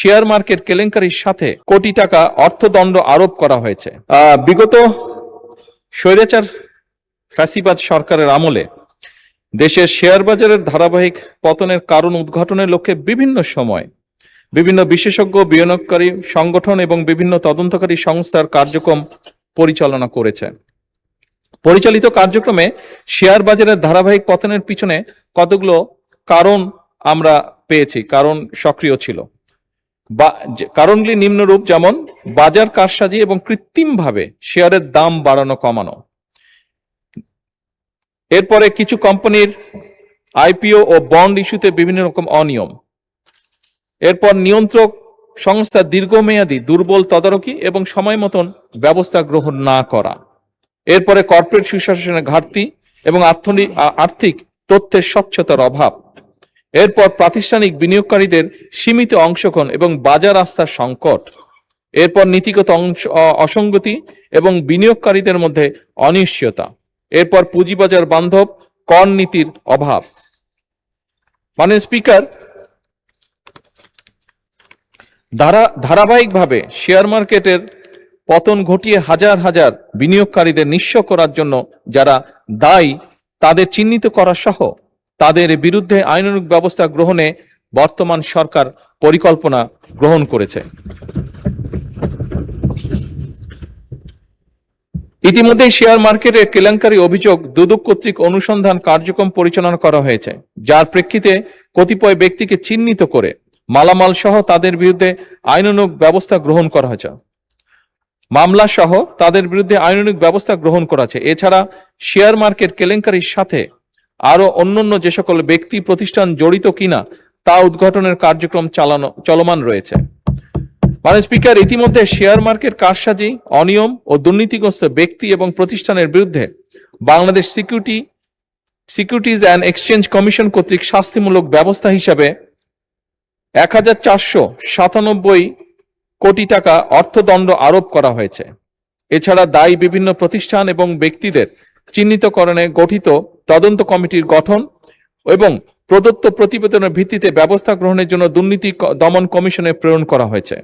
Share market কেলেঙ্কারির সাথে কোটি টাকা অর্থদণ্ড আরোপ করা হয়েছে। বিগত স্বৈরাচার ফ্যাসিবাদ সরকারের আমলে দেশের শেয়ার বাজারের ধারাবাহিক পতনের কারণ উদ্ঘাটনের লক্ষ্যে বিভিন্ন সময় বিভিন্ন বিশেষজ্ঞ, বিনিয়োগকারী সংগঠন এবং বিভিন্ন তদন্তকারী সংস্থার কার্যক্রম পরিচালনা করেছে। পরিচালিত কার্যক্রমে শেয়ার বাজারের ধারাবাহিক পতনের পিছনে কতগুলো কারণ আমরা পেয়েছি, কারণ সক্রিয় ছিল। কারণগুলি নিম্নরূপ, যেমন বাজার কারসাজি এবং কৃত্রিমভাবে শেয়ারের দাম বাড়ানো কমানো। এরপরে কিছু কোম্পানির আইপিও ও বন্ড ইস্যুতে বিভিন্ন রকম অনিয়ম। এরপর নিয়ন্ত্রক সংস্থা দীর্ঘমেয়াদী দুর্বল তদারকি এবং সময় মতন ব্যবস্থা গ্রহণ না করা। এরপরে কর্পোরেট সুশাসনের ঘাটতি এবং আর্থিক তথ্যের স্বচ্ছতার অভাব। এরপর প্রাতিষ্ঠানিক বিনিয়োগকারীদের সীমিত অংশগ্রহণ এবং বাজার আস্থার সংকট। এরপর নীতিগত অসঙ্গতি এবং বিনিয়োগকারীদের মধ্যে অনিশ্চয়তা। এরপর পুঁজিবাজার বান্ধব কর নীতির অভাব। মাননীয় স্পিকার, ধারাবাহিকভাবে শেয়ার মার্কেটের পতন ঘটিয়ে হাজার হাজার বিনিয়োগকারীদের নিঃস্ব করার জন্য যারা দায়ী তাদের চিহ্নিত করা সহ তাদের বিরুদ্ধে আইনানুগ ব্যবস্থা গ্রহণে বর্তমান সরকার পরিকল্পনা গ্রহণ করেছে। ইতিমধ্যে শেয়ার মার্কেটের কেলেঙ্কারি অভিযোগ দুদক কর্তৃক অনুসন্ধান কার্যক্রম পরিচালনা করা হয়েছে, যার প্রেক্ষিতে কতিপয় ব্যক্তিকে চিহ্নিত করে মালামাল সহ তাদের বিরুদ্ধে আইনানুগ ব্যবস্থা গ্রহণ করা হয়েছে। মামলা সহ তাদের বিরুদ্ধে আইনানুগ ব্যবস্থা গ্রহণ করা হয়েছে। এছাড়া শেয়ার মার্কেট কেলেঙ্কারির সাথে আরো অন্যান্য যে সকল ব্যক্তি প্রতিষ্ঠান জড়িত কিনা তা উদ্ঘাটনের কার্যক্রম চলমান রয়েছে। মাননীয় স্পিকার, ইতিমধ্যে শেয়ার মার্কেট কারসাজি, অনিয়ম ও দুর্নীতিগ্রস্ত ব্যক্তি এবং প্রতিষ্ঠানের বিরুদ্ধে Bangladesh securities and exchange commission কর্তৃক শাস্তিমূলক ব্যবস্থা হিসাবে 1497 কোটি টাকা অর্থদণ্ড আরোপ করা হয়েছে। এছাড়া দায়ী বিভিন্ন প্রতিষ্ঠান এবং ব্যক্তিদের চিহ্নিতকরণে গঠিত তদন্ত কমিটির গঠন এবং প্রদত্ত প্রতিবেদনের ভিত্তিতে ব্যবস্থা গ্রহণের জন্য দুর্নীতি দমন কমিশনে প্রেরণ করা হয়েছে।